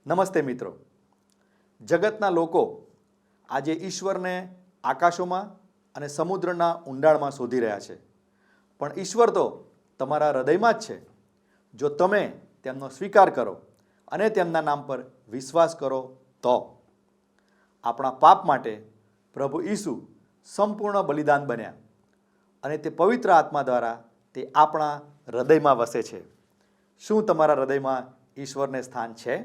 નમસ્તે મિત્રો. જગતના લોકો આજે ઈશ્વરને આકાશોમાં અને સમુદ્રના ઊંડાણમાં શોધી રહ્યા છે, પણ ઈશ્વર તો તમારા હૃદયમાં જ છે. જો તમે તેમનો સ્વીકાર કરો અને તેમના નામ પર વિશ્વાસ કરો તો આપણા પાપ માટે પ્રભુ ઈસુ સંપૂર્ણ બલિદાન બન્યા અને તે પવિત્ર આત્મા દ્વારા તે આપણા હૃદયમાં વસે છે. શું તમારા હૃદયમાં ઈશ્વરને સ્થાન છે?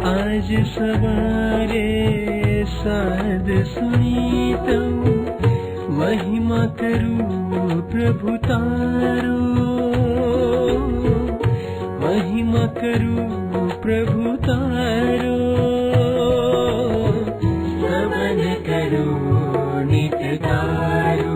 आज सवारे साध सुनी तो महिमा करूं प्रभु तारो, महिमा करूं प्रभु तारो, स्तवन करूं नित्य तारो.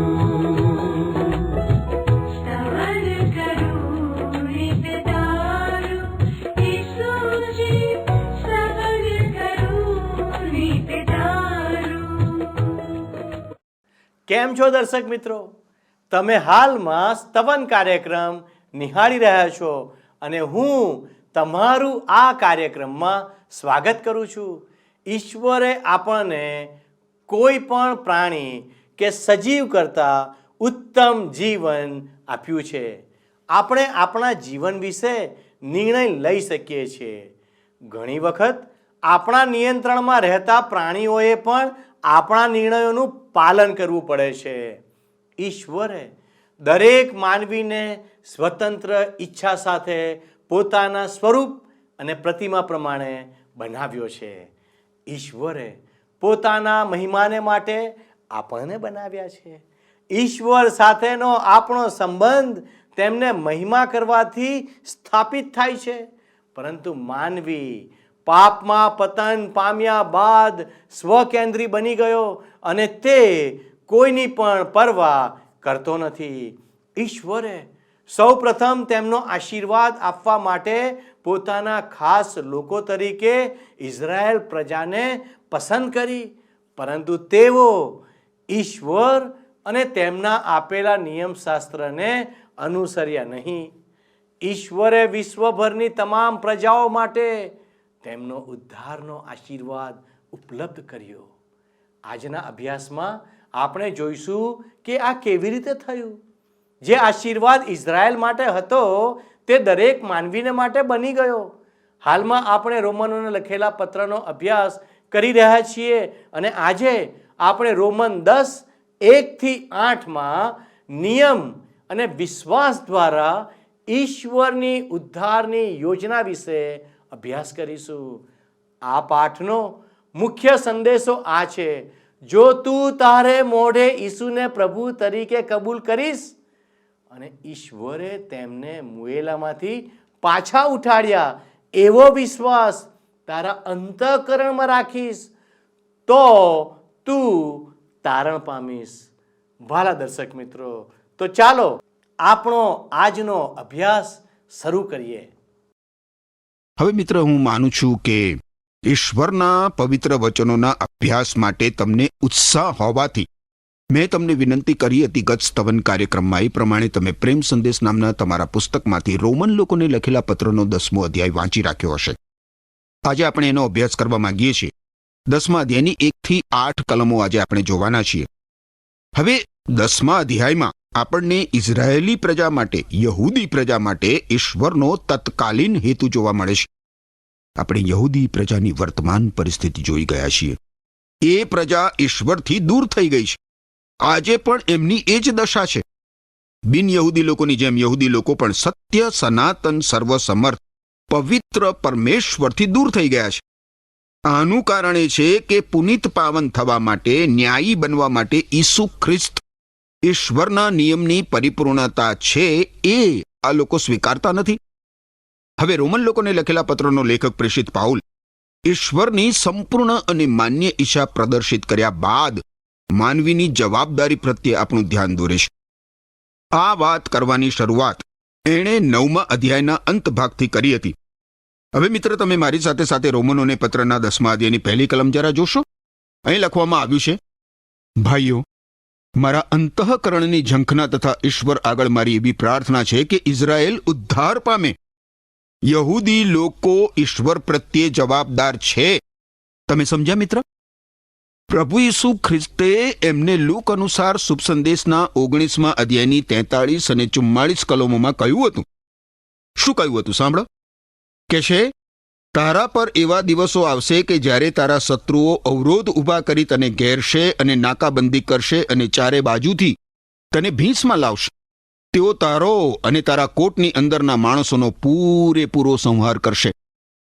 કેમ છો દર્શક મિત્રો? તમે હાલમાં સ્તવન કાર્યક્રમ નિહાળી રહ્યા છો અને હું તમારું આ કાર્યક્રમમાં સ્વાગત કરું છું. ઈશ્વરે આપણને કોઈ પણ પ્રાણી કે સજીવ કરતાં ઉત્તમ જીવન આપ્યું છે. આપણે આપણા જીવન વિશે નિર્ણય લઈ શકીએ છીએ. ઘણી વખત આપણા નિયંત્રણમાં રહેતા પ્રાણીઓએ પણ આપણા નિર્ણયોનું પાલન કરવું પડે છે. ઈશ્વરે દરેક માનવીને સ્વતંત્ર ઈચ્છા સાથે પોતાના સ્વરૂપ અને પ્રતિમા પ્રમાણે બનાવ્યો છે. ઈશ્વરે પોતાના મહિમાને માટે આપણને બનાવ્યા છે. ઈશ્વર સાથેનો આપણો સંબંધ તેમને મહિમા કરવાથી સ્થાપિત થાય છે. પરંતુ માનવી પાપમાં પતન પામ્યા બાદ સ્વકેન્દ્રી બની ગયો અને તે કોઈની પણ પરવા કરતો નથી. ઈશ્વરે સૌપ્રથમ તેમનો આશીર્વાદ આપવા માટે પોતાના ખાસ લોકો તરીકે ઇઝરાયેલ પ્રજાને પસંદ કરી, પરંતુ તેઓ ઈશ્વર અને તેમના આપેલા નિયમશાસ્ત્રને અનુસર્યા નહીં. ઈશ્વરે વિશ્વભરની તમામ પ્રજાઓ માટે તેમનો ઉદ્ધારનો આશીર્વાદ ઉપલબ્ધ કર્યો. આજના અભ્યાસમાં આપણે જોઈશું કે આ કેવી રીતે થયું. જે આશીર્વાદ ઇઝરાયલ માટે હતો તે દરેક માનવીને માટે બની ગયો. હાલમાં આપણે રોમનોને લખેલા પત્રનો અભ્યાસ કરી રહ્યા છીએ અને આજે આપણે રોમન 10:1-8 નિયમ અને વિશ્વાસ દ્વારા ઈશ્વરની ઉદ્ધારની યોજના વિશે અભ્યાસ કરીશું. આ પાઠનો મુખ્ય સંદેશો આ છે: જો તું તારે મોઢે ઈસુને પ્રભુ તરીકે કબૂલ કરીશ અને ઈશ્વરે તેમને મુએલામાંથી પાછા ઉઠાડ્યા એવો વિશ્વાસ તારા અંતઃકરણમાં રાખીશ તો તું તારણ પામીશ. ભાલા દર્શક મિત્રો, તો ચાલો આપણો આજનો અભ્યાસ શરૂ કરીએ. હવે મિત્ર, હું માનું છું કે ઈશ્વરના પવિત્ર વચનોના અભ્યાસ માટે તમને ઉત્સાહ હોવાથી મેં તમને વિનંતી કરી હતી ગત સ્તવન કાર્યક્રમમાં એ પ્રમાણે તમે પ્રેમ સંદેશ નામના તમારા પુસ્તકમાંથી રોમન લોકોને લખેલા પત્રનો 10મો અધ્યાય વાંચી રાખ્યો હશે. આજે આપણે એનો અભ્યાસ કરવા માંગીએ છીએ. 10મા અધ્યાયની 1-8 કલમો આજે આપણે જોવાના છીએ. હવે 10મા અધ્યાયમાં આપણને ઇઝરાયેલી પ્રજા માટે, યહૂદી પ્રજા માટે ઈશ્વરનો તત્કાલીન હેતુ જોવા મળે છે. આપણે યહૂદી પ્રજાની વર્તમાન પરિસ્થિતિ જોઈ ગયા છીએ. એ પ્રજા ઈશ્વરથી દૂર થઈ ગઈ છે. આજે પણ એમની એ જ દશા છે. બિન યહૂદી લોકોની જેમ યહૂદી લોકો પણ સત્ય, સનાતન, સર્વસમર્થ, પવિત્ર પરમેશ્વરથી દૂર થઈ ગયા છે. આનું કારણ એ છે કે પુનિત પાવન થવા માટે, ન્યાયી બનવા માટે ઈસુ ખ્રિસ્ત ઈશ્વરના નિયમની પરિપૂર્ણતા છે એ આ લોકો સ્વીકારતા નથી. હવે રોમન લોકોને લખેલા પત્રનો લેખક પ્રેષિત પાઉલ ઈશ્વરની સંપૂર્ણ અને માન્ય ઈચ્છા પ્રદર્શિત કર્યા બાદ માનવીની જવાબદારી પ્રત્યે આપણું ધ્યાન દોરે છે. આ વાત કરવાની શરૂઆત એણે 9મા અધ્યાયના અંત ભાગથી કરી હતી. હવે મિત્ર, તમે મારી સાથે સાથે રોમનોને પત્રના 10મા અધ્યાયની પહેલી કલમ જરા જોશો. અહીં લખવામાં આવ્યું છે, ભાઈઓ, મારા અંતઃકરણની ઝંખના તથા ઈશ્વર આગળ મારી એવી પ્રાર્થના છે કે ઇઝરાયેલ ઉદ્ધાર પામે. યહૂદી લોકો ઈશ્વર પ્રત્યે જવાબદાર છે. તમે સમજ્યા મિત્ર? પ્રભુ ઈસુ ખ્રિસ્તે એમને લૂક અનુસાર શુભ સંદેશના 19મા અધ્યાયની 43 અને 44 કલમોમાં કહ્યું હતું. શું કહ્યું હતું સાંભળો. કે છે, તારા પર એવા દિવસો આવશે કે જ્યારે તારા શત્રુઓ અવરોધ ઊભા કરી તને ઘેરશે અને નાકાબંધી કરશે અને ચારે બાજુથી તને ભીંસમાં લાવશે. તેઓ તારો અને તારા કોટની અંદરના માણસોનો પૂરેપૂરો સંહાર કરશે.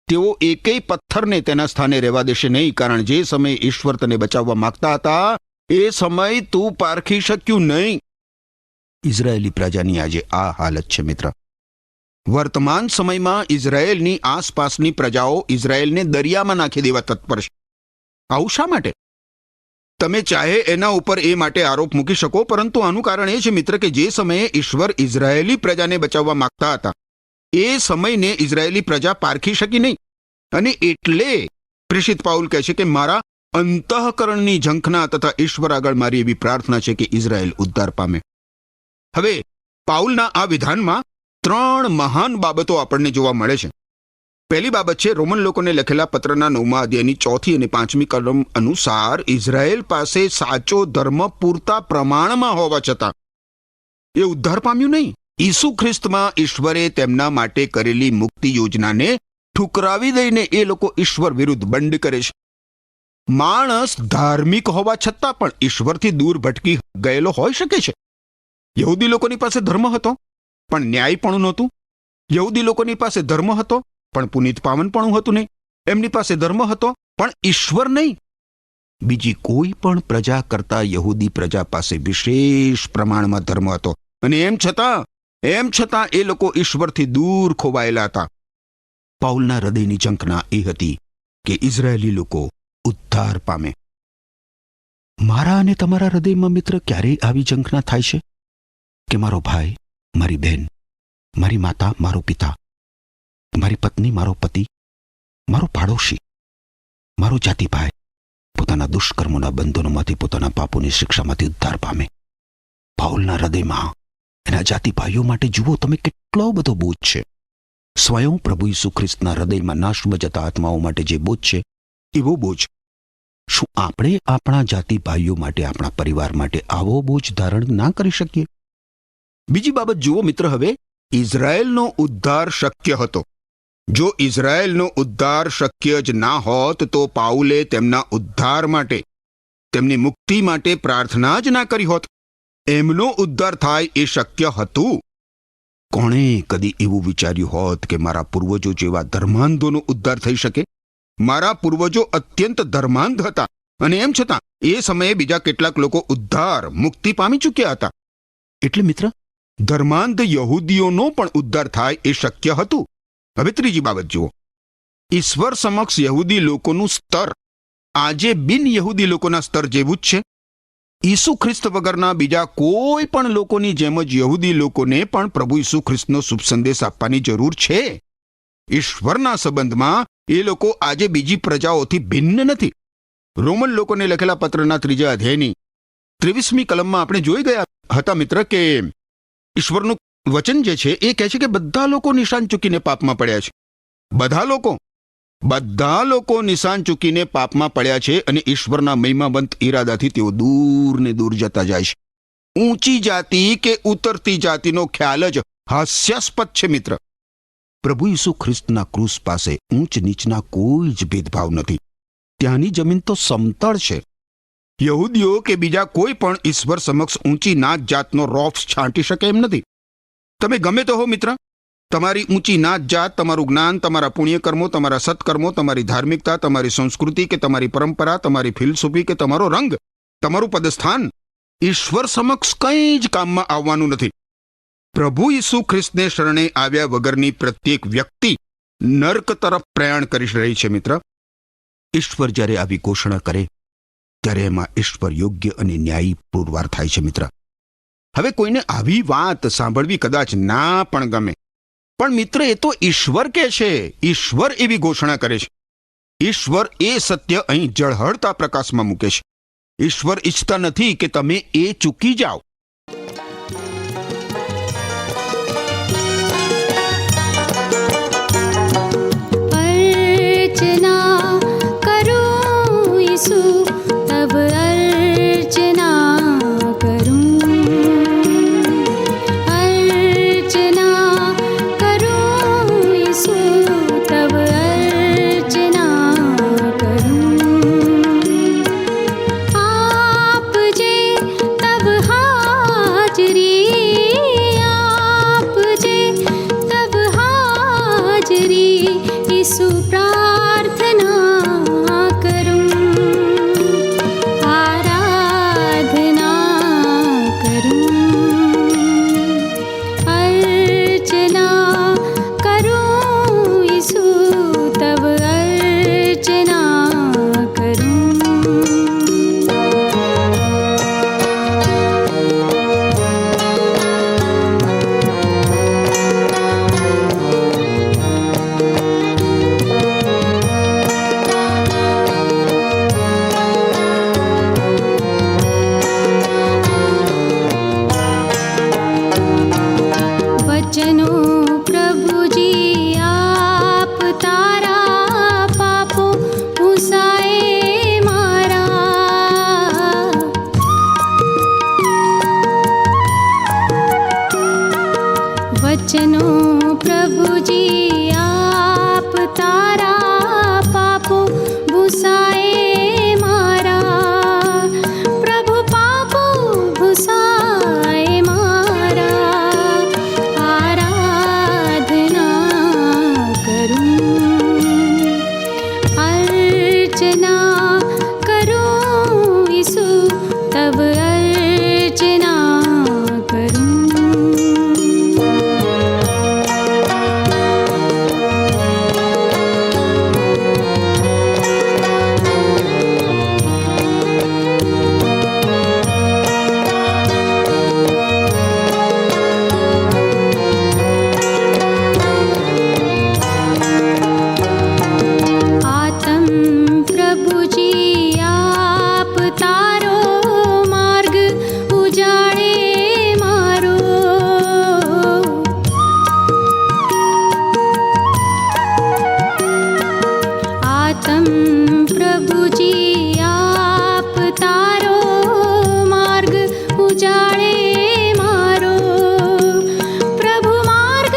તેઓ એકેય પથ્થરને તેના સ્થાને રહેવા દેશે નહીં, કારણ જે સમયે ઈશ્વર તને બચાવવા માંગતા હતા એ સમય તું પારખી શક્યું નહીં. ઇઝરાયેલી પ્રજાની આજે આ હાલત છે મિત્ર. વર્તમાન સમયમાં ઇઝરાયેલની આસપાસની પ્રજાઓ ઇઝરાયેલને દરિયામાં નાખી દેવા તત્પર છે. આવું શા માટે? તમે ચાહે એના ઉપર એ માટે આરોપ મૂકી શકો, પરંતુ આનું કારણ એ છે મિત્ર કે જે સમયે ઈશ્વર ઇઝરાયેલી પ્રજાને બચાવવા માંગતા હતા એ સમયને ઇઝરાયેલી પ્રજા પારખી શકી નહીં. અને એટલે પ્રેષિત પાઉલ કહે છે કે મારા અંતઃકરણની ઝંખના તથા ઈશ્વર આગળ મારી એવી પ્રાર્થના છે કે ઇઝરાયેલ ઉદ્ધાર પામે. હવે પાઉલના આ વિધાનમાં 3 મહાન બાબતો આપણને જોવા મળે છે. પહેલી બાબત છે રોમન લોકોને લખેલા પત્રના 9મા અધ્યાયની 4થી અને 5મી કલમ અનુસાર ઇઝરાયેલ પાસે સાચો ધર્મ પૂરતા પ્રમાણમાં હોવા છતાં એ ઉદ્ધાર પામ્યું નહીં. ઈસુ ખ્રિસ્તમાં ઈશ્વરે તેમના માટે કરેલી મુક્તિ યોજનાને ઠુકરાવી દઈને એ લોકો ઈશ્વર વિરુદ્ધ બંડ કરે છે. માણસ ધાર્મિક હોવા છતાં પણ ઈશ્વરથી દૂર ભટકી ગયેલો હોઈ શકે છે. યહૂદી લોકોની પાસે ધર્મ હતો પણ ન્યાય પણ નહોતું. યહૂદી લોકોની પાસે ધર્મ હતો પણ પુનિત પાવન પણ હતું નહીં. એમની પાસે ધર્મ હતો પણ ઈશ્વર નહીં. બીજી કોઈ પણ પ્રજા કરતા યહૂદી પ્રજા પાસે વિશેષ પ્રમાણમાં ધર્મ હતો અને એમ છતાં એ લોકો ઈશ્વરથી દૂર ખોવાયેલા હતા. પાઉલના હૃદયની ઝંખના એ હતી કે ઇઝરાયેલી લોકો ઉદ્ધાર પામે. મારા અને તમારા હૃદયમાં મિત્ર ક્યારેય આવી ઝંખના થાય છે કે મારો ભાઈ, મારી બહેન, મારી માતા, મારો પિતા, મારી પત્ની, મારો પતિ, મારો પાડોશી, મારો જાતિભાઈ પોતાના દુષ્કર્મોના બંધનોમાંથી, પોતાના પાપોની શિક્ષામાંથી ઉદ્ધાર પામે. પાઉલના હૃદયમાં એના જાતિભાઈઓ માટે જુઓ તમે કેટલો બધો બોજ છે. સ્વયં પ્રભુ ઈસુ ખ્રિસ્તના હૃદયમાં નાશમાં જતા આત્માઓ માટે જે બોજ છે એવો બોજ શું આપણે આપણા જાતિભાઈઓ માટે, આપણા પરિવાર માટે આવો બોજ ધારણ ના કરી શકીએ? બીજી બાબત જુઓ મિત્ર. હવે ઇઝરાયેલનો ઉદ્ધાર શક્ય હતો. જો ઇઝરાયેલનો ઉદ્ધાર શક્ય જ ના હોત તો પાઉલે તેમના ઉદ્ધાર માટે, તેમની મુક્તિ માટે પ્રાર્થના જ ના કરી હોત. એમનો ઉદ્ધાર થાય એ શક્ય હતું. કોણે કદી એવું વિચાર્યું હોત કે મારા પૂર્વજો જેવા ધર્માંધોનો ઉદ્ધાર થઈ શકે? મારા પૂર્વજો અત્યંત ધર્માંધ હતા અને એમ છતાં એ સમયે બીજા કેટલાક લોકો ઉદ્ધાર, મુક્તિ પામી ચૂક્યા હતા. એટલે મિત્ર, ધર્માંધ યહૂદીઓનો પણ ઉદ્ધાર થાય એ શક્ય હતું. હવે ત્રીજી બાબત જુઓ. ઈશ્વર સમક્ષ યહૂદી લોકોનું સ્તર આજે બિન યહૂદી લોકોના સ્તર જેવું જ છે. ઈસુ ખ્રિસ્ત વગરના બીજા કોઈ પણ લોકોની જેમ જ યહૂદી લોકોને પણ પ્રભુ ઈસુ ખ્રિસ્તનો શુભ સંદેશ આપવાની જરૂર છે. ઈશ્વરના સંબંધમાં એ લોકો આજે બીજી પ્રજાઓથી ભિન્ન નથી. રોમન લોકોને લખેલા પત્રના 3 અધ્યાયની 23મી કલમમાં આપણે જોઈ ગયા હતા મિત્ર કે ઈશ્વરનું વચન જે છે એ કહે છે કે બધા લોકો નિશાન ચૂકીને પાપમાં પડ્યા છે. બધા લોકો નિશાન ચૂકીને પાપમાં પડ્યા છે અને ઈશ્વરના મહિમાવંત ઈરાદાથી તેઓ દૂર ને દૂર જતા જાય છે. ઊંચી જાતિ કે ઉતરતી જાતિનો ખ્યાલ જ હાસ્યાસ્પદ છે મિત્ર. પ્રભુ ઈસુ ખ્રિસ્તના ક્રૂસ પાસે ઊંચ નીચના કોઈ જ ભેદભાવ નથી. ત્યાંની જમીન તો સમતળ છે. યહૂદીઓ કે બીજા કોઈ પણ ઈશ્વર સમક્ષ ઊંચી નાત જાતનો રોફ છાંટી શકે એમ નથી. તમે ગમે તો હો મિત્ર, તમારી ઊંચી નાત જાત, તમારું જ્ઞાન, તમારા પુણ્યકર્મો, તમારા સત્કર્મો, તમારી ધાર્મિકતા, તમારી સંસ્કૃતિ કે તમારી પરંપરા, તમારી ફિલસૂફી કે તમારો રંગ, તમારું પદસ્થાન ઈશ્વર સમક્ષ કંઈ જ કામમાં આવવાનું નથી. પ્રભુ ઈસુ ખ્રિસ્તને શરણે આવ્યા વગરની પ્રત્યેક વ્યક્તિ નર્ક તરફ પ્રયાણ કરી રહી છે મિત્ર. ઈશ્વર જ્યારે આવી ઘોષણા કરે ત્યારે એમાં ઈશ્વર યોગ્ય અને ન્યાયી પુરવાર થાય છે મિત્ર. હવે કોઈને આવી વાત સાંભળવી કદાચ ના પણ ગમે, પણ મિત્ર એ તો ઈશ્વર કે છે, ઈશ્વર એવી ઘોષણા કરે છે. ઈશ્વર એ સત્ય અહીં ઝળહળતા પ્રકાશમાં મૂકે છે. ઈશ્વર ઈચ્છતા નથી કે તમે એ ચૂકી જાઓ. अर्चना करूं यीशु तब अर्चना करूं, अर्चना करूं यीशु तब अर्चना करूं. आप जे तब हाजरी, आप जे तब हाजरी यीशु प्रार्थना करूं, आराधना करूं, अर्चना करूं यीशु तब अर्चना करूं. वचनो प्रभुजी आप तारा पापो भूसाए मारा, वचनो प्रभुजी आप तारा पापो भूसाए मारा, प्रभु पापो भूसाए मारा, आराधना करूं, अर्चना करूं यीशु तब अर्चना करूं. आतम प्रभुजी आप तारो मार्ग उजाड़े मारो, आतम प्रभुजी आप तारो मार्ग उजाड़े मारो, प्रभु मार्ग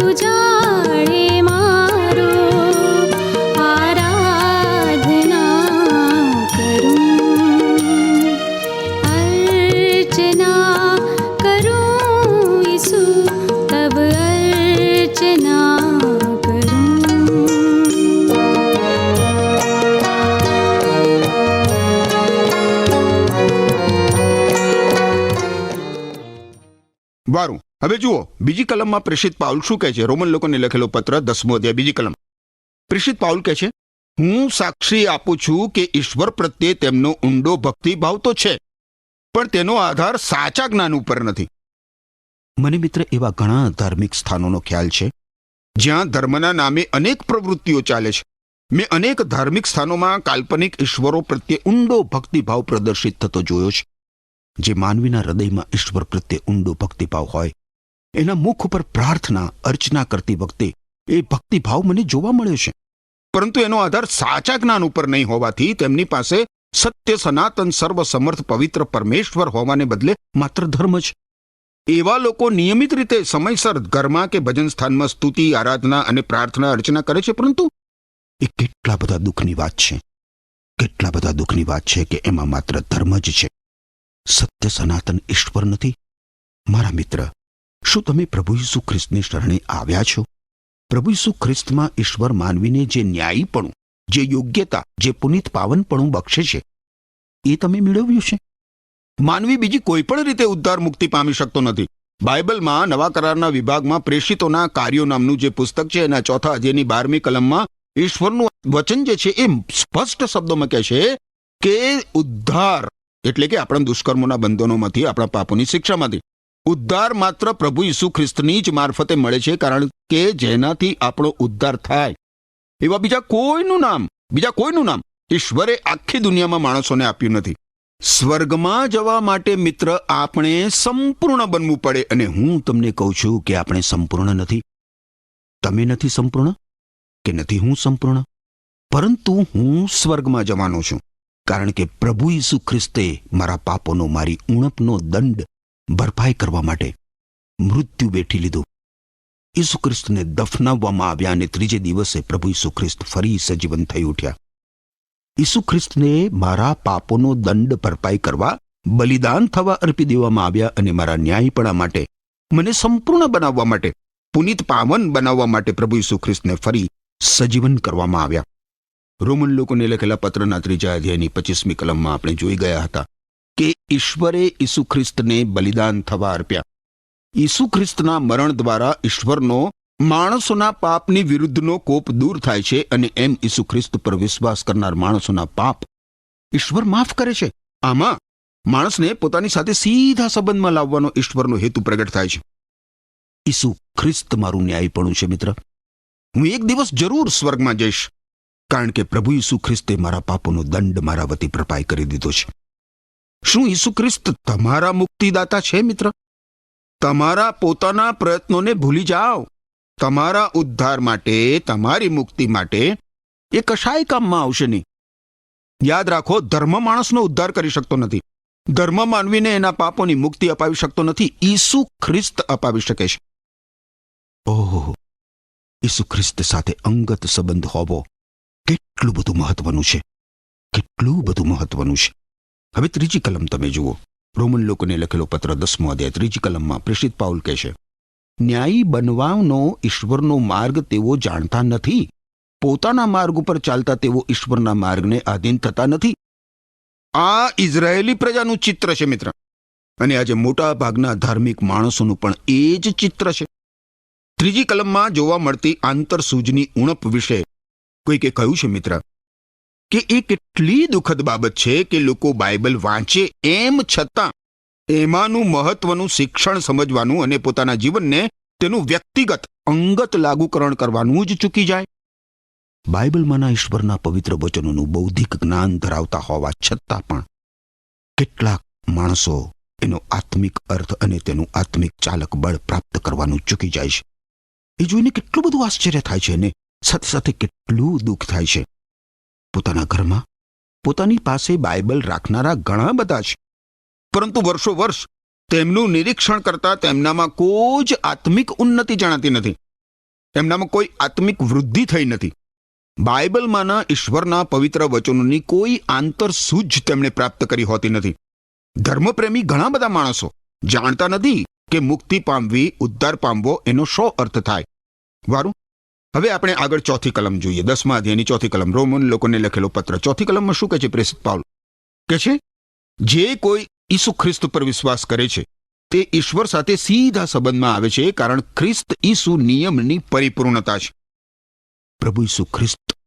उजाड़े मारो, आराधना करूं, अर्चना करूं यीशु तब अर्चना करूं. વારું. હવે જુઓ બીજી કલમમાં પ્રેષિત પાઉલ શું કહે છે. રોમન લોકોને લખેલો પત્ર 10મો અધ્યાય બીજી કલમ. પ્રેષિત પાઉલ કહે છે, હું સાક્ષી આપું છું કે ઈશ્વર પ્રત્યે તેમનો ઊંડો ભક્તિભાવ તો છે, પણ તેનો આધાર સાચા જ્ઞાન ઉપર નથી. મને મિત્ર એવા ઘણા ધાર્મિક સ્થાનોનો ખ્યાલ છે જ્યાં ધર્મના નામે અનેક પ્રવૃત્તિઓ ચાલે છે. મેં અનેક ધાર્મિક સ્થાનોમાં કાલ્પનિક ઈશ્વરો પ્રત્યે ઊંડો ભક્તિભાવ પ્રદર્શિત થતો જોયો છે. જે માનવીના હૃદયમાં ઈશ્વર પ્રત્યે ઊંડો ભક્તિભાવ હોય એના મુખ ઉપર પ્રાર્થના અર્ચના કરતી વખતે એ ભક્તિભાવ મને જોવા મળ્યો છે, પરંતુ એનો આધાર સાચા જ્ઞાન ઉપર નહીં હોવાથી તેમની પાસે સત્ય સનાતન સર્વસમર્થ પવિત્ર પરમેશ્વર હોવાને બદલે માત્ર ધર્મ છે. એવા લોકો નિયમિત રીતે સમયસર ઘરમાં કે ભજન સ્થાનમાં સ્તુતિ આરાધના અને પ્રાર્થના અર્ચના કરે છે, પરંતુ એ કેટલા બધા દુઃખની વાત છે, કેટલા બધા દુઃખની વાત છે કે એમાં માત્ર ધર્મ જ છે, સત્ય સનાતન ઈશ્વર નથી. મારા મિત્ર, શું તમે પ્રભુ ઈસુ ખ્રિસ્તની શરણે આવ્યા છો? પ્રભુ ઈસુ ખ્રિસ્તમાં ઈશ્વર માનવીને જે ન્યાયીપણું, જે યોગ્યતા, જે પુનિત પાવનપણું બક્ષે છે એ તમે મેળવ્યું છે? માનવી બીજી કોઈ પણ રીતે ઉદ્ધાર મુક્તિ પામી શકતો નથી. બાઇબલમાં નવા કરારના વિભાગમાં પ્રેષિતોના કાર્યો નામનું જે પુસ્તક છે એના 4થા અધ્યાયની 12મી કલમમાં ઈશ્વરનું વચન જે છે એ સ્પષ્ટ શબ્દોમાં કહે છે કે ઉદ્ધાર એટલે કે આપણા દુષ્કર્મોના બંધનોમાંથી, આપણા પાપોની શિક્ષામાંથી ઉદ્ધાર માત્ર પ્રભુ ઈસુ ખ્રિસ્તની જ મારફતે મળે છે, કારણ કે જેનાથી આપણો ઉદ્ધાર થાય એવા બીજા કોઈનું નામ ઈશ્વરે આખી દુનિયામાં માણસોને આપ્યું નથી. સ્વર્ગમાં જવા માટે મિત્ર આપણે સંપૂર્ણ બનવું પડે. અને હું તમને કહું છું કે આપણે સંપૂર્ણ નથી. તમે નથી સંપૂર્ણ કે નથી હું સંપૂર્ણ, પરંતુ હું સ્વર્ગમાં જવાનો છું, કારણ કે પ્રભુ ઈસુ ખ્રિસ્તે મારા પાપોનો, મારી ઉણપનો દંડ ભરપાઈ કરવા માટે મૃત્યુ બેઠી લીધું. ઈસુ ખ્રિસ્તને દફનાવવામાં આવ્યા અને ત્રીજે દિવસે પ્રભુ ઈસુ ખ્રિસ્ત ફરી સજીવન થઈ ઉઠ્યા. ઈસુ ખ્રિસ્તને મારા પાપોનો દંડ ભરપાઈ કરવા, બલિદાન થવા અર્પી દેવામાં આવ્યા અને મારા ન્યાયપણા માટે, મને સંપૂર્ણ બનાવવા માટે, પુનિત પાવન બનાવવા માટે પ્રભુ ઈસુ ખ્રિસ્તને ફરી સજીવન કરવામાં આવ્યા. રોમન લોકોને લખેલા પત્રના 3 અધ્યાયની 25મી કલમમાં આપણે જોઈ ગયા હતા કે ઈશ્વરે ઈસુ ખ્રિસ્તને બલિદાન થવા અર્પ્યા. ઈસુ ખ્રિસ્તના મરણ દ્વારા ઈશ્વરનો માણસોના પાપની વિરુદ્ધનો કોપ દૂર થાય છે અને એમ ઈસુ ખ્રિસ્ત પર વિશ્વાસ કરનાર માણસોના પાપ ઈશ્વર માફ કરે છે. આમાં માણસને પોતાની સાથે સીધા સંબંધમાં લાવવાનો ઈશ્વરનો હેતુ પ્રગટ થાય છે. ઈસુ ખ્રિસ્ત મારું ન્યાયપણું છે મિત્ર. હું એક દિવસ જરૂર સ્વર્ગમાં જઈશ, કારણ કે પ્રભુ ઈસુ ખ્રિસ્તે મારા પાપોનો દંડ મારા વતી ભરપાઈ કરી દીધો છે. શું ઈસુ ખ્રિસ્ત તમારા મુક્તિદાતા છે મિત્ર? તમારા પોતાના પ્રયત્નોને ભૂલી જાઓ. તમારા ઉદ્ધાર માટે, તમારી મુક્તિ માટે એ કશાય કામમાં આવશે નહીં. યાદ રાખો, ધર્મ માણસનો ઉદ્ધાર કરી શકતો નથી. ધર્મ માનવીને એના પાપોની મુક્તિ અપાવી શકતો નથી. ઈસુ ખ્રિસ્ત અપાવી શકે છે. ઓહો, ઈસુ ખ્રિસ્ત સાથે અંગત સંબંધ હોવો કેટલું બધું મહત્વનું છે, કેટલું બધું મહત્વનું છે. હવે 3જી કલમ તમે જુઓ. રોમન લોકોને લખેલો પત્ર 10મો અધ્યાય 3જી કલમમાં પ્રેષિત પાઉલ કહે છે, ન્યાયી બનવાનો ઈશ્વરનો માર્ગ તેઓ જાણતા નથી. પોતાના માર્ગ ઉપર ચાલતા તેઓ ઈશ્વરના માર્ગને આધીન થતા નથી. આ ઇઝરાયેલી પ્રજાનું ચિત્ર છે મિત્ર, અને આજે મોટા ભાગના ધાર્મિક માણસોનું પણ એ જ ચિત્ર છે. 3જી કલમમાં જોવા મળતી આંતરસૂજની ઉણપ વિશે કોઈકે કહ્યું છે મિત્ર કે એ કેટલી દુઃખદ બાબત છે કે લોકો બાઇબલ વાંચે એમ છતાં એમાંનું મહત્વનું શિક્ષણ સમજવાનું અને પોતાના જીવનને તેનું વ્યક્તિગત અંગત લાગુકરણ કરવાનું જ ચૂકી જાય. બાઇબલમાંના ઈશ્વરના પવિત્ર વચનોનું બૌદ્ધિક જ્ઞાન ધરાવતા હોવા છતાં પણ કેટલાક માણસો એનો આત્મિક અર્થ અને તેનું આત્મિક ચાલક બળ પ્રાપ્ત કરવાનું ચૂકી જાય છે. એ જોઈને કેટલું બધું આશ્ચર્ય થાય છે અને સાથે સાથે કેટલું દુઃખ થાય છે. પોતાના ઘરમાં પોતાની પાસે બાઇબલ રાખનારા ઘણા બધા છે, પરંતુ વર્ષો વર્ષ તેમનું નિરીક્ષણ કરતા તેમનામાં કોઈ જ આત્મિક ઉન્નતિ જણાતી નથી. તેમનામાં કોઈ આત્મિક વૃદ્ધિ થઈ નથી. બાઇબલમાંના ઈશ્વરના પવિત્ર વચનોની કોઈ આંતરસૂઝ તેમણે પ્રાપ્ત કરી હોતી નથી. ધર્મપ્રેમી ઘણા બધા માણસો જાણતા નથી કે મુક્તિ પામવી, ઉદ્ધાર પામવો એનો શો અર્થ થાય. વારું, હવે આપણે આગળ 4થી કલમ જોઈએ. 10મા અધ્યાયની 4થી કલમ, રોમન લોકોને લખેલો પત્ર 4થી કલમમાં શું કહે છે પ્રેષિત પાઉલ? કહે છે, જે કોઈ ઈસુ ખ્રિસ્ત પર વિશ્વાસ કરે છે તે ઈશ્વર સાથે સીધા સંબંધમાં આવે છે, કારણ ખ્રિસ્ત ઈસુ નિયમની પરિપૂર્ણતા છે. પ્રભુ ઈસુ ખ્રિસ્ત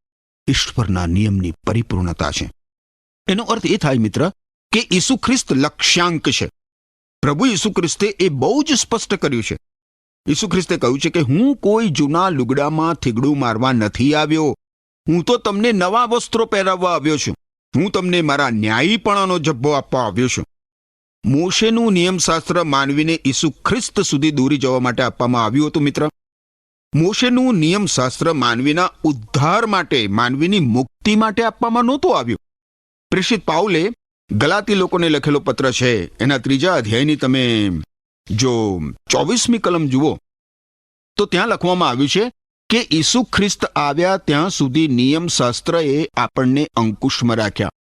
ઈશ્વરના નિયમની પરિપૂર્ણતા છે. એનો અર્થ એ થાય મિત્ર કે ઈસુ ખ્રિસ્ત લક્ષ્યાંક છે. પ્રભુ ઈસુ ખ્રિસ્તે એ બહુ જ સ્પષ્ટ કર્યું છે. ઈસુ ખ્રિસ્તે કહ્યું છે કે હું કોઈ જૂના લુગડામાં થીગડું મારવા નથી આવ્યો. હું તો તમને નવા વસ્ત્રો પહેરાવવા આવ્યો છું. હું તમને મારા ન્યાયીપણાનો જબ્બો આપવા આવ્યો છું. મોશેનું નિયમશાસ્ત્ર માનવીને ઈસુ ખ્રિસ્ત સુધી દોરી જવા માટે આપવામાં આવ્યું હતું મિત્ર. મોશેનું નિયમશાસ્ત્ર માનવીના ઉદ્ધાર માટે, માનવીની મુક્તિ માટે આપવામાં નહોતું આવ્યું. પ્રેષિત પાઉલે ગલાતી લોકોને લખેલો પત્ર છે, એના 3જા અધ્યાયની તમે જો 24મી કલમ જુઓ તો ત્યાં લખવામાં આવ્યું છે કે ઈસુ ખ્રિસ્ત આવ્યા ત્યાં સુધી નિયમશાસ્ત્રએ આપણને અંકુશમાં રાખ્યા,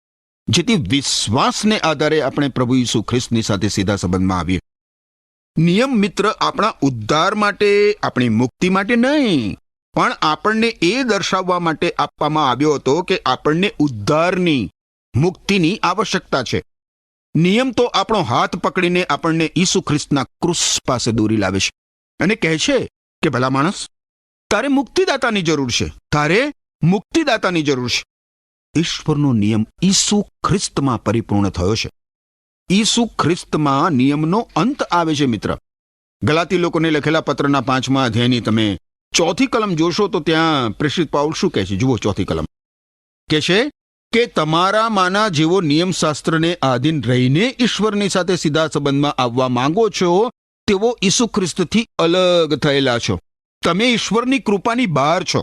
જેથી વિશ્વાસને આધારે આપણે પ્રભુ ઈસુ ખ્રિસ્તની સાથે સીધા સંબંધમાં આવીએ. નિયમ મિત્ર આપણા ઉદ્ધાર માટે, આપણી મુક્તિ માટે નહીં, પણ આપણને એ દર્શાવવા માટે આપવામાં આવ્યો હતો કે આપણને ઉદ્ધારની, મુક્તિની આવશ્યકતા છે. નિયમ તો આપણો હાથ પકડીને આપણને ઈસુ ખ્રિસ્તના ક્રુસ પાસે દોરી લાવે છે અને કહે છે કે ભલા માણસ, તારે મુક્તિદાતાની જરૂર છે. તારે મુક્તિદાતાની જરૂર છે. ઈશ્વરનો નિયમ ઈસુ ખ્રિસ્તમાં પરિપૂર્ણ થયો છે. ઈસુ ખ્રિસ્તમાં નિયમનો અંત આવે છે મિત્ર. ગલાતી લોકોને લખેલા પત્રના 5મા અધ્યાયની તમે 4થી કલમ જોશો તો ત્યાં પ્રેષિત પાઉલ શું કહે છે? જુઓ 4થી કલમ કે છે કે તમારામાંના જેવો નિયમશાસ્ત્રને આધીન રહીને ઈશ્વરની સાથે સીધા સંબંધમાં આવવા માંગો છો તેવો ઈસુ ખ્રિસ્તથી અલગ થયેલા છો. તમે ઈશ્વરની કૃપાની બહાર છો.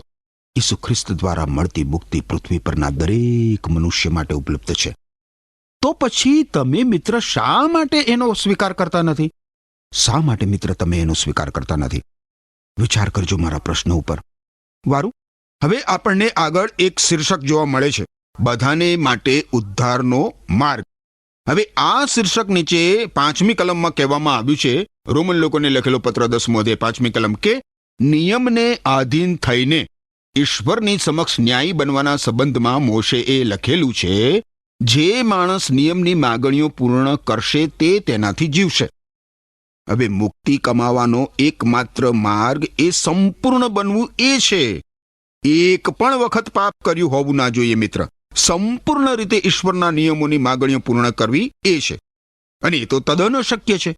ઈસુ ખ્રિસ્ત દ્વારા મળતી મુક્તિ પૃથ્વી પરના દરેક મનુષ્ય માટે ઉપલબ્ધ છે. તો પછી તમે મિત્ર શા માટે એનો સ્વીકાર કરતા નથી? શા માટે મિત્ર તમે એનો સ્વીકાર કરતા નથી? વિચાર કરજો મારા પ્રશ્ન ઉપર. વારું, હવે આપણને આગળ એક શીર્ષક જોવા મળે છે, બધાને માટે ઉદ્ધારનો માર્ગ. હવે આ શીર્ષક નીચે 5મી કલમમાં કહેવામાં આવ્યું છે, રોમન લોકોને લખેલો પત્ર 10મો અધ્યાય 5મી કલમ, કે નિયમને આધીન થઈને ઈશ્વરની સમક્ષ ન્યાયી બનવાના સંબંધમાં મોશેએ લખેલું છે, જે માણસ નિયમની માગણીઓ પૂર્ણ કરશે તે તેનાથી જીવશે. હવે મુક્તિ કમાવાનો એકમાત્ર માર્ગ એ સંપૂર્ણ બનવું એ છે. એક પણ વખત પાપ કર્યું હોવું ના જોઈએ મિત્ર. સંપૂર્ણ રીતે ઈશ્વરના નિયમોની માગણીઓ પૂર્ણ કરવી એ છે, અને એ તો તદ્દન અશક્ય છે.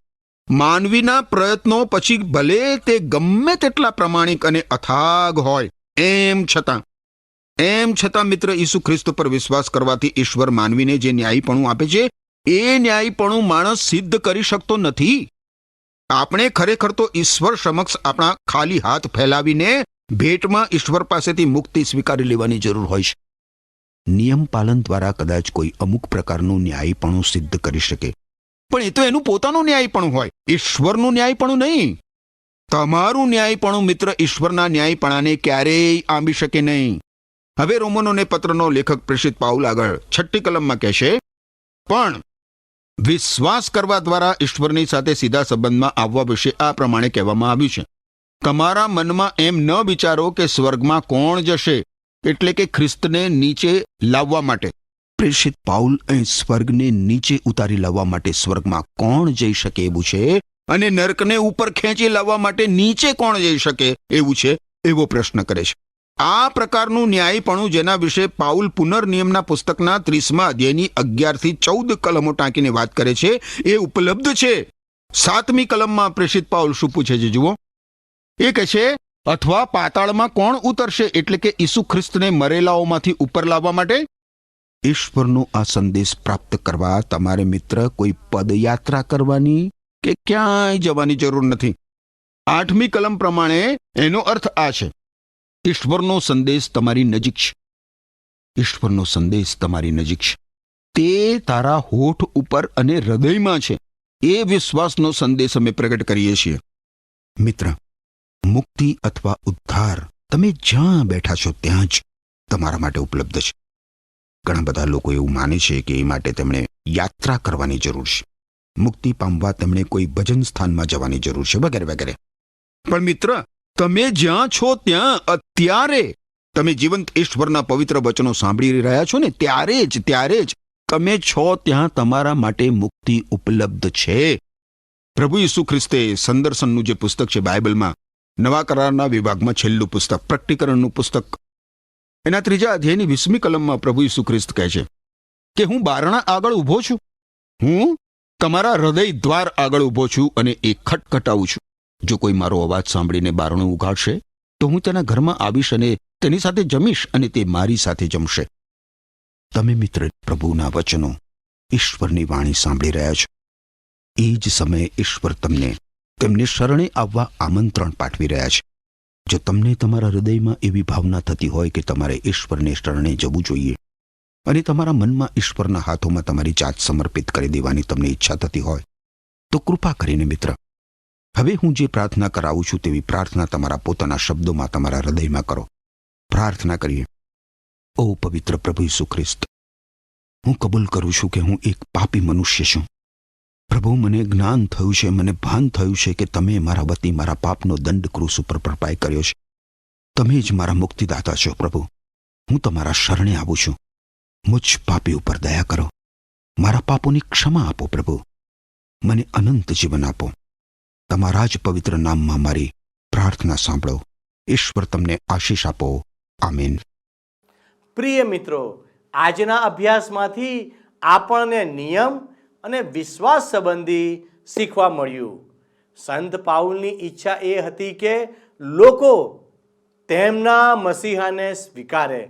માનવીના પ્રયત્નો પછી ભલે તે ગમે તેટલા પ્રમાણિક અને અથાગ હોય, એમ છતાં મિત્ર ઈસુ ખ્રિસ્ત પર વિશ્વાસ કરવાથી ઈશ્વર માનવીને જે ન્યાયીપણું આપે છે એ ન્યાયીપણું માણસ સિદ્ધ કરી શકતો નથી. આપણે ખરેખર તો ઈશ્વર સમક્ષ આપણા ખાલી હાથ ફેલાવીને ભેટમાં ઈશ્વર પાસેથી મુક્તિ સ્વીકારી લેવાની જરૂર હોય છે. નિયમ પાલન દ્વારા કદાચ કોઈ અમુક પ્રકારનું ન્યાયીપણું સિદ્ધ કરી શકે, પણ એ તો એનું પોતાનું ન્યાયીપણું હોય, ઈશ્વરનું ન્યાયીપણું નહીં. તમારું ન્યાયીપણું મિત્ર ઈશ્વરના ન્યાયીપણાને ક્યારેય આંબી શકે નહીં. હવે રોમનોને પત્રનો લેખક પ્રેષિત પાઉલ આગળ 6ઠી કલમમાં કહેશે, પણ વિશ્વાસ કરવા દ્વારા ઈશ્વરની સાથે સીધા સંબંધમાં આવવા વિશે આ પ્રમાણે કહેવામાં આવ્યું છે, તમારા મનમાં એમ ન વિચારો કે સ્વર્ગમાં કોણ જશે, એટલે કે ખ્રિસ્તને નીચે લાવવા માટે. પ્રેષિત પાઉલ અહીં સ્વર્ગને નીચે ઉતારી લાવવા માટે સ્વર્ગમાં કોણ જઈ શકે એવું છે, અને નરકને ઉપર ખેંચી લાવવા માટે નીચે કોણ જઈ શકે એવું છે, એવો પ્રશ્ન કરે છે. આ પ્રકારનું ન્યાયીપણું જેના વિશે પાઉલ પુનર્નિયમના પુસ્તકના 30મા અધ્યાયની 11થી 14 કલમો ટાંકીને વાત કરે છે, એ ઉપલબ્ધ છે. 7મી કલમમાં પ્રેષિત પાઉલ શું પૂછે છે જુઓ. એ કહે છે, અથવા પાતાળમાં કોણ ઉતરશે, એટલે કે ઈસુ ખ્રિસ્તને મરેલાઓમાંથી ઉપર લાવવા માટે. ઈશ્વરનો આ સંદેશ પ્રાપ્ત કરવા તમારે મિત્ર કોઈ પદયાત્રા કરવાની કે ક્યાંય જવાની જરૂર નથી. 8મી કલમ પ્રમાણે એનો અર્થ આ છે, ઈશ્વરનો સંદેશ તમારી નજીક છે. ઈશ્વરનો સંદેશ તમારી નજીક છે, તે તારા હોઠ ઉપર અને હૃદયમાં છે. એ વિશ્વાસનો સંદેશ અમે પ્રગટ કરીએ છીએ. મિત્ર, મુક્તિ અથવા ઉદ્ધાર તમે જ્યાં બેઠા છો ત્યાં જ તમારા માટે ઉપલબ્ધ છે. ઘણા બધા લોકો એવું માને છે કે એ માટે તેમણે યાત્રા કરવાની જરૂર છે, મુક્તિ પામવા તેમણે કોઈ ભજન સ્થાનમાં જવાની જરૂર છે, વગેરે વગેરે. પણ મિત્ર, તમે જ્યાં છો ત્યાં અત્યારે તમે જીવંત ઈશ્વરના પવિત્ર વચનો સાંભળી રહ્યા છો ને, ત્યારે જ તમે છો ત્યાં તમારા માટે મુક્તિ ઉપલબ્ધ છે. પ્રભુ ઈસુ ખ્રિસ્તે સંદર્શનનું જે પુસ્તક છે બાઇબલમાં, નવા કરારના વિભાગમાં છેલ્લું પુસ્તક, પ્રકટીકરણનું પુસ્તક, એના 3જા અધ્યાયની 20મી કલમમાં પ્રભુ ઈસુ ખ્રિસ્ત કહે છે કે હું બારણા આગળ ઊભો છું, હું તમારા હૃદય દ્વાર આગળ ઊભો છું અને એ ખટખટાવું છું. જો કોઈ મારો અવાજ સાંભળીને બારણું ઉઘાડશે તો હું તેના ઘરમાં આવીશ અને તેની સાથે જમીશ અને તે મારી સાથે જમશે. તમે મિત્ર પ્રભુના વચનો, ઈશ્વરની વાણી સાંભળી રહ્યા છો. એ જ સમયે ઈશ્વર તેમને શરણે આવવા આમંત્રણ પાઠવી રહ્યા છે. જો તમને તમારા હૃદયમાં એવી ભાવના થતી હોય કે તમારે ઈશ્વરને શરણે જવું જોઈએ અને તમારા મનમાં ઈશ્વરના હાથોમાં તમારી જાત સમર્પિત કરી દેવાની તમને ઈચ્છા થતી હોય, તો કૃપા કરીને મિત્ર, હવે હું જે પ્રાર્થના કરાવું છું તેવી પ્રાર્થના તમારા પોતાના શબ્દોમાં તમારા હૃદયમાં કરો. પ્રાર્થના કરીએ. ઓ પવિત્ર પ્રભુ ઈસુ ખ્રિસ્ત, હું કબૂલ કરું છું કે હું એક પાપી મનુષ્ય છું. પ્રભુ, મને જ્ઞાન થયું છે, મને ભાન થયું છે કે તમે મારા વતી મારા પાપનો દંડ ક્રૂસ ઉપર ભરપાઈ કર્યો છે. તમે જ મારા મુક્તિદાતા છો. પ્રભુ, હું તમારા શરણે આવું છું. મુજ પાપી ઉપર દયા કરો. મારા પાપોની ક્ષમા આપો. પ્રભુ, મને અનંત જીવન આપો. તમારા જ પવિત્ર નામમાં મારી પ્રાર્થના સાંભળો. ઈશ્વર તમને આશીષ આપો. આમીન. પ્રિય મિત્રો, આજના અભ્યાસમાંથી આપણને નિયમ અને વિશ્વાસ સંબંધી શીખવા મળ્યું. સંત પાઉલની ઈચ્છા એ હતી કે લોકો તેમના મસીહાને સ્વીકારે.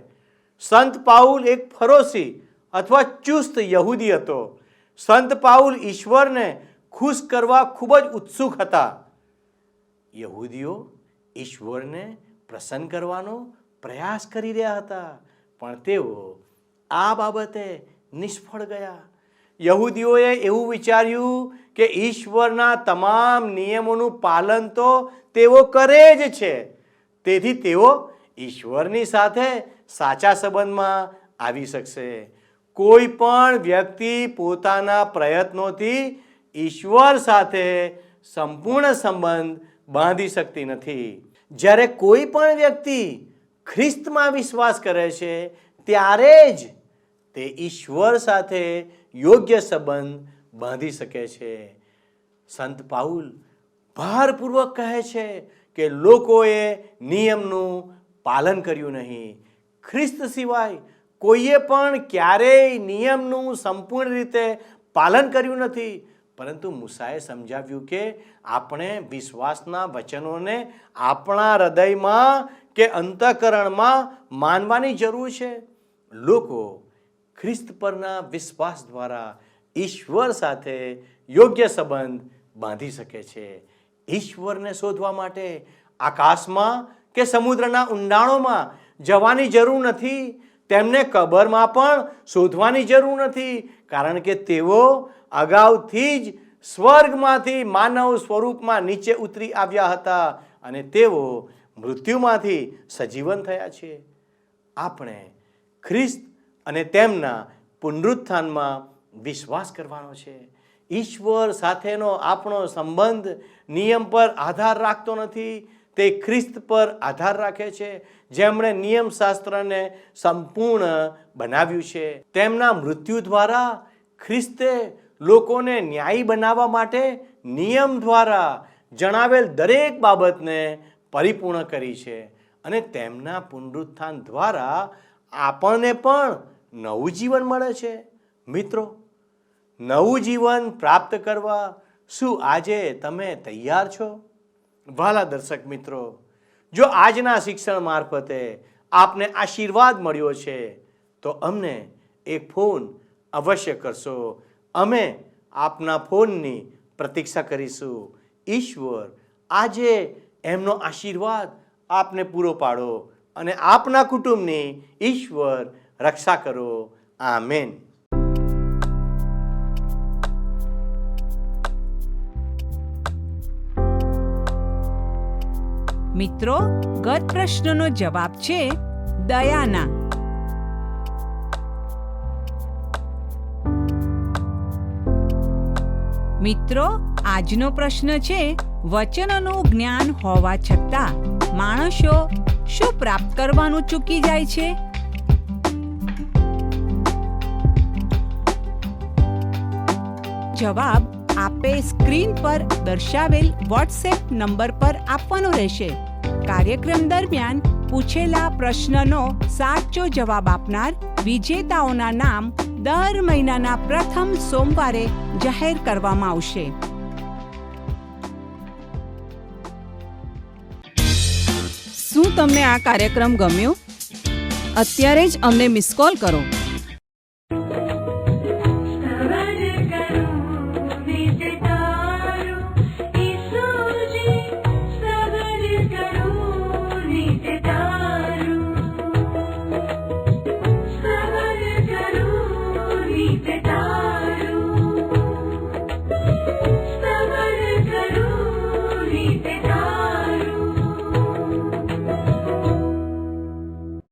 સંત પાઉલ એક ફરોશી અથવા ચુસ્ત યહૂદી હતો. સંત પાઉલ ઈશ્વરને ખુશ કરવા ખૂબ જ ઉત્સુક હતા. યહૂદીઓ ઈશ્વરને પ્રસન્ન કરવાનો પ્રયાસ કરી રહ્યા હતા, પણ તેઓ આ બાબતે નિષ્ફળ ગયા. યહૂદીઓએ એવું વિચાર્યું કે ઈશ્વરના તમામ નિયમોનું પાલન તો તેઓ કરે જ છે, તેથી તેઓ ઈશ્વરની સાથે સાચા સંબંધમાં આવી શકશે. કોઈ પણ વ્યક્તિ પોતાના પ્રયત્નોથી ઈશ્વર સાથે સંપૂર્ણ સંબંધ બાંધી શકતી નથી. જ્યારે કોઈ પણ વ્યક્તિ ખ્રિસ્તમાં વિશ્વાસ કરે છે ત્યારે જ તે ઈશ્વર સાથે યોગ્ય સંબંધ બાંધી શકે છે. સંત પાઉલ ભારપૂર્વક કહે છે કે લોકોએ નિયમનું પાલન કર્યું નહીં. ખ્રિસ્ત સિવાય કોઈએ પણ ક્યારેય નિયમનું સંપૂર્ણ રીતે પાલન કર્યું નથી. પરંતુ મૂસાએ સમજાવ્યું કે આપણે વિશ્વાસના વચનોને આપણા હૃદયમાં કે અંતઃકરણમાં માનવાની જરૂર છે. લોકો ખ્રિસ્ત પરના વિશ્વાસ દ્વારા ઈશ્વર સાથે યોગ્ય સંબંધ બાંધી શકે છે. ઈશ્વરને શોધવા માટે આકાશમાં કે સમુદ્રના ઊંડાણોમાં જવાની જરૂર નથી. તેમને કબરમાં પણ શોધવાની જરૂર નથી, કારણ કે તેઓ અગાઉથી જ સ્વર્ગમાંથી માનવ સ્વરૂપમાં નીચે ઉતરી આવ્યા હતા અને તેઓ મૃત્યુમાંથી સજીવન થયા છે. આપણે ખ્રિસ્ત અને તેમના પુનરુત્થાનમાં વિશ્વાસ કરવાનો છે. ઈશ્વર સાથેનો આપણો સંબંધ નિયમ પર આધાર રાખતો નથી, તે ખ્રિસ્ત પર આધાર રાખે છે, જેમણે નિયમશાસ્ત્રને સંપૂર્ણ બનાવ્યું છે. તેમના મૃત્યુ દ્વારા ખ્રિસ્તે લોકોને ન્યાયી બનાવવા માટે નિયમ દ્વારા જણાવેલ દરેક બાબતને પરિપૂર્ણ કરી છે અને તેમના પુનરુત્થાન દ્વારા આપણને પણ નવું જીવન મળે છે. મિત્રો, નવું જીવન પ્રાપ્ત કરવા શું આજે તમે તૈયાર છો? વહાલા દર્શક મિત્રો, જો આજના શિક્ષણ મારફતે આપને આશીર્વાદ મળ્યો છે તો અમને એક ફોન અવશ્ય કરશો. અમે આપના ફોનની પ્રતીક્ષા કરીશું. ઈશ્વર આજે એમનો આશીર્વાદ આપને પૂરો પાડો અને આપના કુટુંબની ઈશ્વર રક્ષા કરો. આમેન. મિત્રો, ગત પ્રશ્નનો જવાબ છે દયાના. મિત્રો, આજનો પ્રશ્ન છે વચનનું જ્ઞાન હોવા છતાં માણસો શું પ્રાપ્ત કરવાનું ચૂકી જાય છે? જવાબ આપે સ્ક્રીન પર દર્શાવેલ વોટ્સએપ નંબર પર આપવાનો રહેશે. કાર્યક્રમ દરમિયાન પૂછેલા પ્રશ્નનો સાચો જવાબ આપનાર વિજેતાઓના નામ દર મહિનાના પ્રથમ સોમવારે જાહેર કરવામાં આવશે. શું તમને આ કાર્યક્રમ ગમ્યો? અત્યારે જ અમને મિસ કોલ કરો.